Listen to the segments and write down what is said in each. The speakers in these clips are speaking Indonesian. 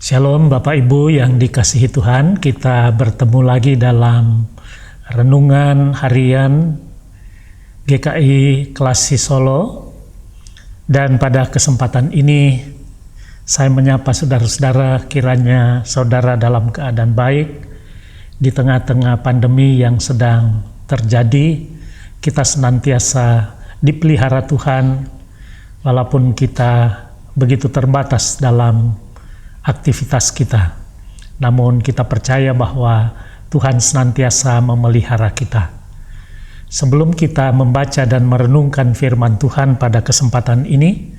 Shalom Bapak Ibu yang dikasihi Tuhan, kita bertemu lagi dalam renungan harian GKI Klasi Solo. Dan pada kesempatan ini saya menyapa saudara-saudara, kiranya saudara dalam keadaan baik di tengah-tengah pandemi yang sedang terjadi. Kita senantiasa dipelihara Tuhan walaupun kita begitu terbatas dalam aktivitas kita. Namun kita percaya bahwa Tuhan senantiasa memelihara kita. Sebelum kita membaca dan merenungkan firman Tuhan pada kesempatan ini,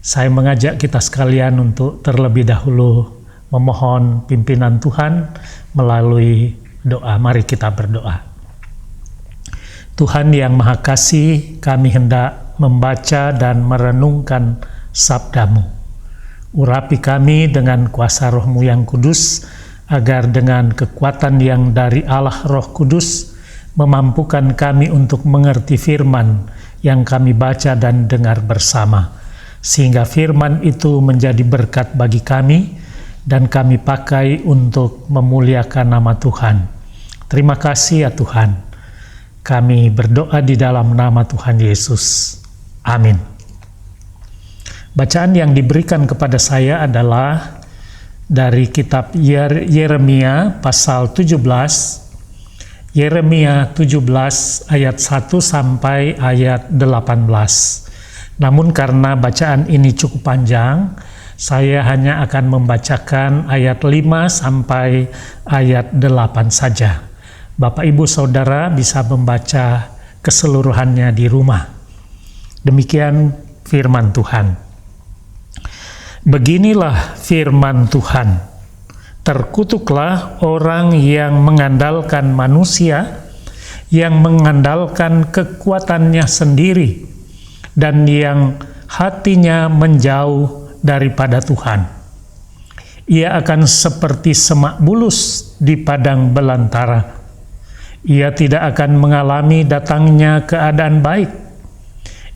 saya mengajak kita sekalian untuk terlebih dahulu memohon pimpinan Tuhan melalui doa. Mari kita berdoa. Tuhan yang Maha Kasih, kami hendak membaca dan merenungkan sabda-Mu. Urapi kami dengan kuasa Roh-Mu yang kudus, agar dengan kekuatan yang dari Allah Roh Kudus, memampukan kami untuk mengerti firman yang kami baca dan dengar bersama. Sehingga firman itu menjadi berkat bagi kami, dan kami pakai untuk memuliakan nama Tuhan. Terima kasih ya Tuhan. Kami berdoa di dalam nama Tuhan Yesus. Amin. Bacaan yang diberikan kepada saya adalah dari kitab Yeremia pasal 17, Yeremia 17 ayat 1 sampai ayat 18. Namun karena bacaan ini cukup panjang, saya hanya akan membacakan ayat 5 sampai ayat 8 saja. Bapak Ibu Saudara bisa membaca keseluruhannya di rumah. Demikian firman Tuhan. Beginilah firman Tuhan, terkutuklah orang yang mengandalkan manusia, yang mengandalkan kekuatannya sendiri, dan yang hatinya menjauh daripada Tuhan. Ia akan seperti semak bulus di padang belantara. Ia tidak akan mengalami datangnya keadaan baik.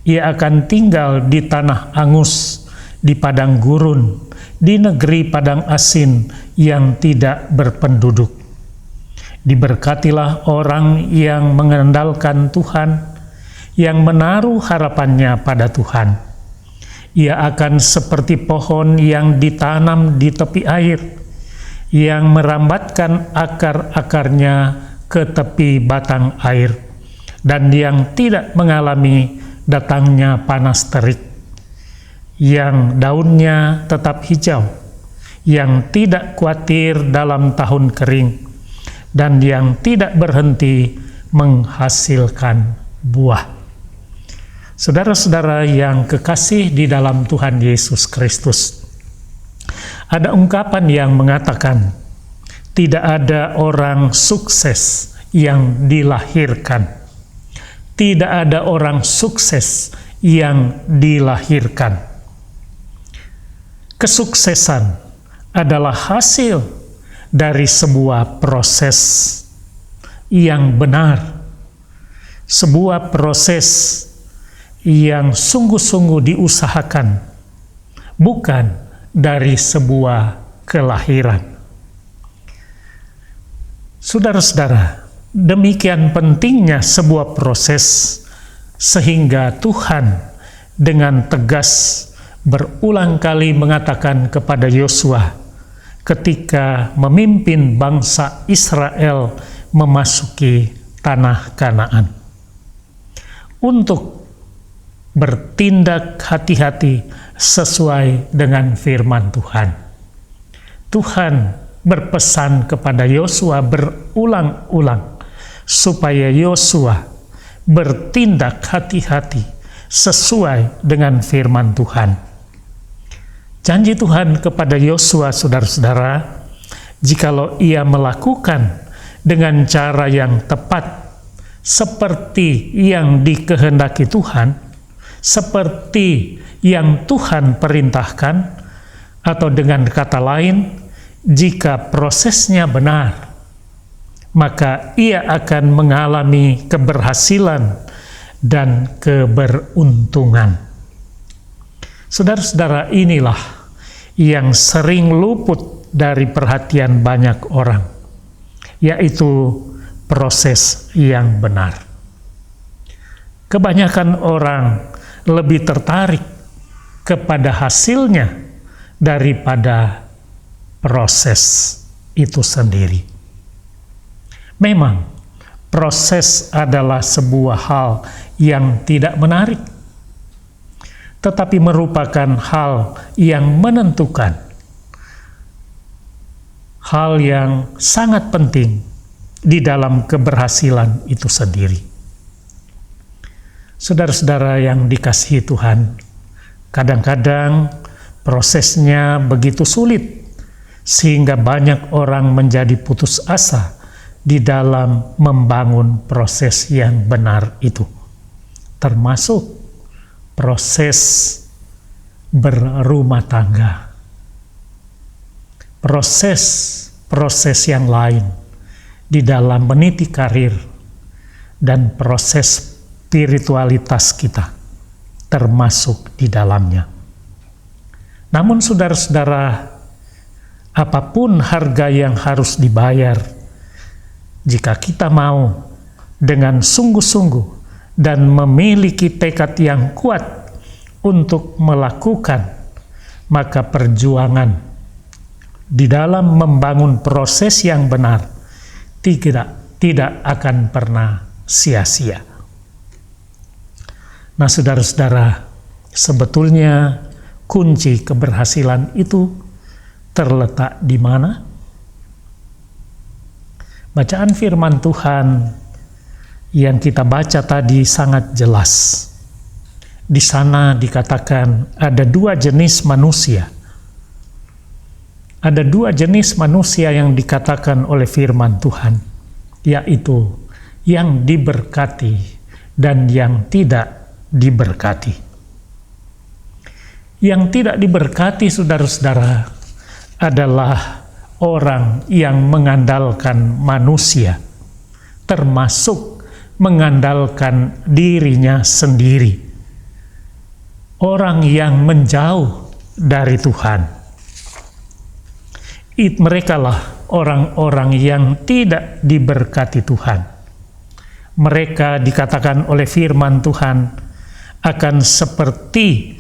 Ia akan tinggal di tanah angus, di padang gurun, di negeri padang asin yang tidak berpenduduk. Diberkatilah orang yang mengandalkan Tuhan, yang menaruh harapannya pada Tuhan. Ia akan seperti pohon yang ditanam di tepi air, yang merambatkan akar-akarnya ke tepi batang air, dan yang tidak mengalami datangnya panas terik, yang daunnya tetap hijau, yang tidak khawatir dalam tahun kering, dan yang tidak berhenti menghasilkan buah. Saudara-saudara yang kekasih di dalam Tuhan Yesus Kristus, ada ungkapan yang mengatakan, tidak ada orang sukses yang dilahirkan. Tidak ada orang sukses yang dilahirkan. Kesuksesan adalah hasil dari sebuah proses yang benar, sebuah proses yang sungguh-sungguh diusahakan, bukan dari sebuah kelahiran. Saudara-saudara, demikian pentingnya sebuah proses sehingga Tuhan dengan tegas berulang kali mengatakan kepada Yosua ketika memimpin bangsa Israel memasuki tanah Kanaan, untuk bertindak hati-hati sesuai dengan firman Tuhan. Tuhan berpesan kepada Yosua berulang-ulang supaya Yosua bertindak hati-hati sesuai dengan firman Tuhan. Janji Tuhan kepada Yosua, saudara-saudara, jikalau ia melakukan dengan cara yang tepat, seperti yang dikehendaki Tuhan, seperti yang Tuhan perintahkan, atau dengan kata lain, jika prosesnya benar, maka ia akan mengalami keberhasilan dan keberuntungan. Saudara-saudara, inilah yang sering luput dari perhatian banyak orang, yaitu proses yang benar. Kebanyakan orang lebih tertarik kepada hasilnya daripada proses itu sendiri. Memang, proses adalah sebuah hal yang tidak menarik, tetapi merupakan hal yang menentukan, hal yang sangat penting di dalam keberhasilan itu sendiri. Saudara-saudara yang dikasihi Tuhan, kadang-kadang prosesnya begitu sulit sehingga banyak orang menjadi putus asa di dalam membangun proses yang benar itu, termasuk proses berumah tangga, proses yang lain di dalam meniti karir, dan proses spiritualitas kita termasuk di dalamnya. Namun saudara-saudara, apapun harga yang harus dibayar, jika kita mau dengan sungguh-sungguh dan memiliki tekad yang kuat untuk melakukan, maka perjuangan di dalam membangun proses yang benar tidak akan pernah sia-sia. Nah, saudara-saudara, sebetulnya kunci keberhasilan itu terletak di mana? Bacaan firman Tuhan yang kita baca tadi sangat jelas. Di sana dikatakan ada dua jenis manusia. Ada dua jenis manusia yang dikatakan oleh firman Tuhan, yaitu yang diberkati dan yang tidak diberkati. Yang tidak diberkati, saudara-saudara, adalah orang yang mengandalkan manusia, termasuk mengandalkan dirinya sendiri. Orang yang menjauh dari Tuhan. Merekalah orang-orang yang tidak diberkati Tuhan. Mereka dikatakan oleh firman Tuhan akan seperti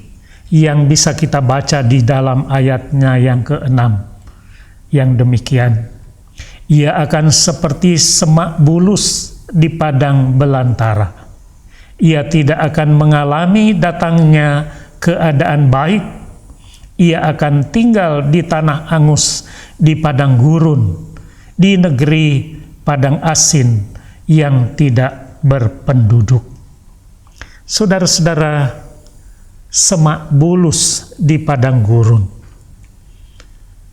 yang bisa kita baca di dalam ayatnya yang ke-6, yang demikian, ia akan seperti semak bulus di padang belantara. Ia tidak akan mengalami datangnya keadaan baik. Ia akan tinggal di tanah angus, di padang gurun, di negeri padang asin yang tidak berpenduduk. Saudara-saudara, semak bulus di padang gurun.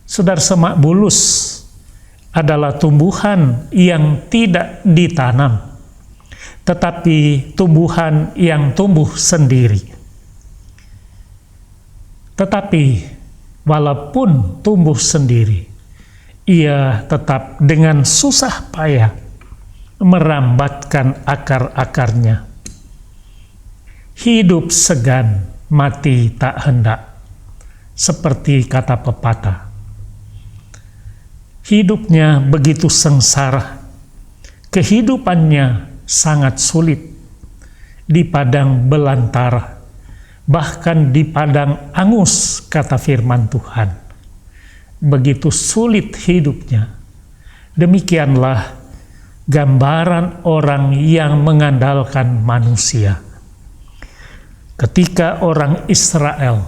Saudara, semak bulus adalah tumbuhan yang tidak ditanam, tetapi tumbuhan yang tumbuh sendiri. Tetapi walaupun tumbuh sendiri, ia tetap dengan susah payah merambatkan akar-akarnya. Hidup segan, mati tak hendak, seperti kata pepatah. Hidupnya begitu sengsara, kehidupannya sangat sulit di padang belantara, bahkan di padang angus, kata firman Tuhan. Begitu sulit hidupnya. Demikianlah gambaran orang yang mengandalkan manusia. Ketika orang Israel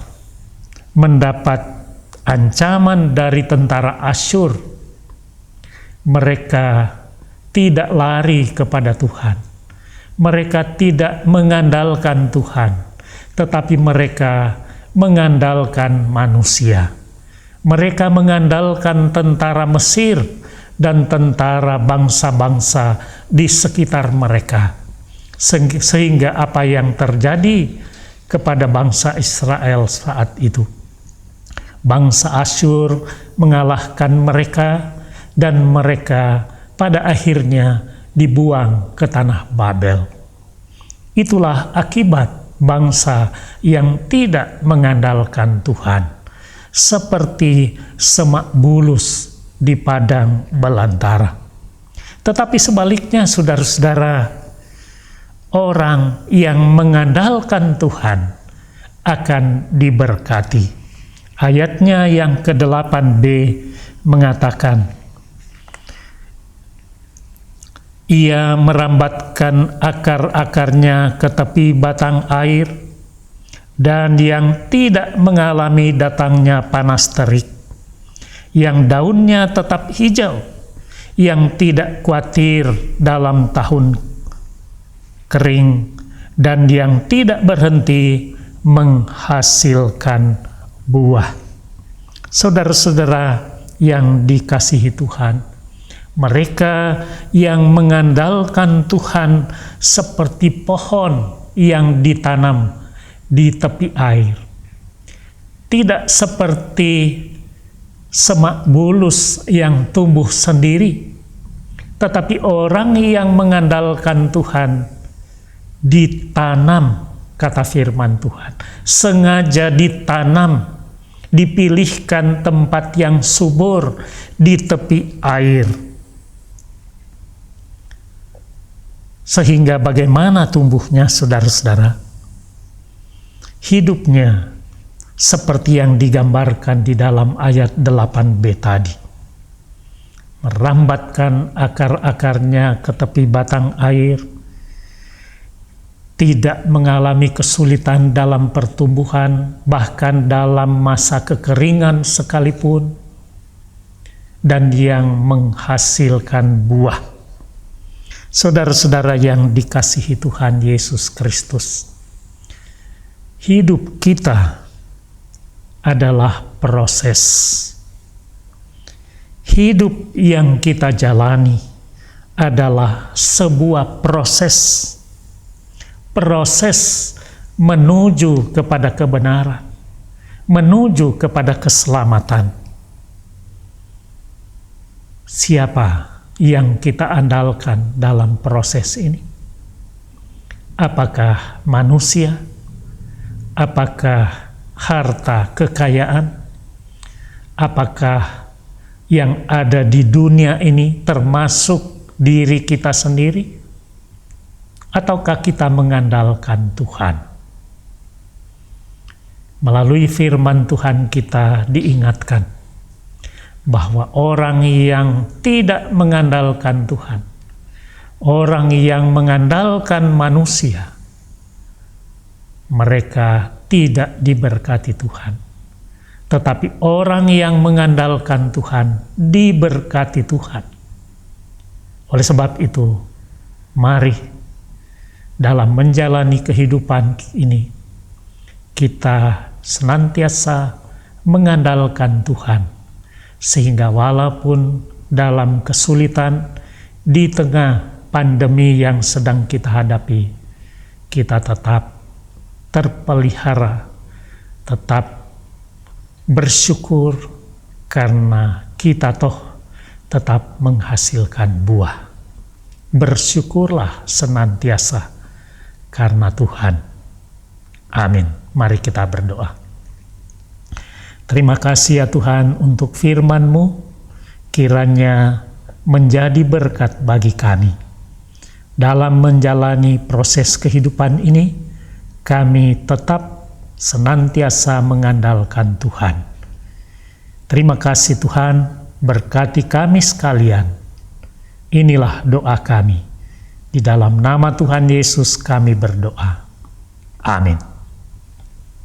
mendapat ancaman dari tentara Asyur, mereka tidak lari kepada Tuhan. Mereka tidak mengandalkan Tuhan, tetapi mereka mengandalkan manusia. Mereka mengandalkan tentara Mesir dan tentara bangsa-bangsa di sekitar mereka. Sehingga apa yang terjadi kepada bangsa Israel saat itu, bangsa Asyur mengalahkan mereka, dan mereka pada akhirnya dibuang ke tanah Babel. Itulah akibat bangsa yang tidak mengandalkan Tuhan, seperti semak bulus di padang belantara. Tetapi sebaliknya, saudara-saudara, orang yang mengandalkan Tuhan akan diberkati. Ayatnya yang ke-8b mengatakan, ia merambatkan akar-akarnya ke tepi batang air, dan yang tidak mengalami datangnya panas terik, yang daunnya tetap hijau, yang tidak khawatir dalam tahun kering, dan yang tidak berhenti menghasilkan buah. Saudara-saudara yang dikasihi Tuhan, mereka yang mengandalkan Tuhan seperti pohon yang ditanam di tepi air, tidak seperti semak bulus yang tumbuh sendiri, tetapi orang yang mengandalkan Tuhan ditanam, kata firman Tuhan, sengaja ditanam, dipilihkan tempat yang subur di tepi air. Sehingga bagaimana tumbuhnya, saudara-saudara? Hidupnya seperti yang digambarkan di dalam ayat 8b tadi. Merambatkan akar-akarnya ke tepi batang air, tidak mengalami kesulitan dalam pertumbuhan, bahkan dalam masa kekeringan sekalipun, dan yang menghasilkan buah. Saudara-saudara yang dikasihi Tuhan Yesus Kristus, hidup kita adalah proses. Hidup yang kita jalani adalah sebuah proses menuju kepada kebenaran, menuju kepada keselamatan. Siapa yang kita andalkan dalam proses ini? Apakah manusia? Apakah harta kekayaan? Apakah yang ada di dunia ini termasuk diri kita sendiri? Ataukah kita mengandalkan Tuhan? Melalui firman Tuhan kita diingatkan bahwa orang yang tidak mengandalkan Tuhan, orang yang mengandalkan manusia, mereka tidak diberkati Tuhan. Tetapi orang yang mengandalkan Tuhan diberkati Tuhan. Oleh sebab itu, mari dalam menjalani kehidupan ini, kita senantiasa mengandalkan Tuhan. Sehingga walaupun dalam kesulitan, di tengah pandemi yang sedang kita hadapi, kita tetap terpelihara, tetap bersyukur karena kita toh tetap menghasilkan buah. Bersyukurlah senantiasa karena Tuhan. Amin. Mari kita berdoa. Terima kasih ya Tuhan untuk firman-Mu, kiranya menjadi berkat bagi kami. Dalam menjalani proses kehidupan ini, kami tetap senantiasa mengandalkan Tuhan. Terima kasih Tuhan, berkati kami sekalian. Inilah doa kami. Di dalam nama Tuhan Yesus kami berdoa. Amin.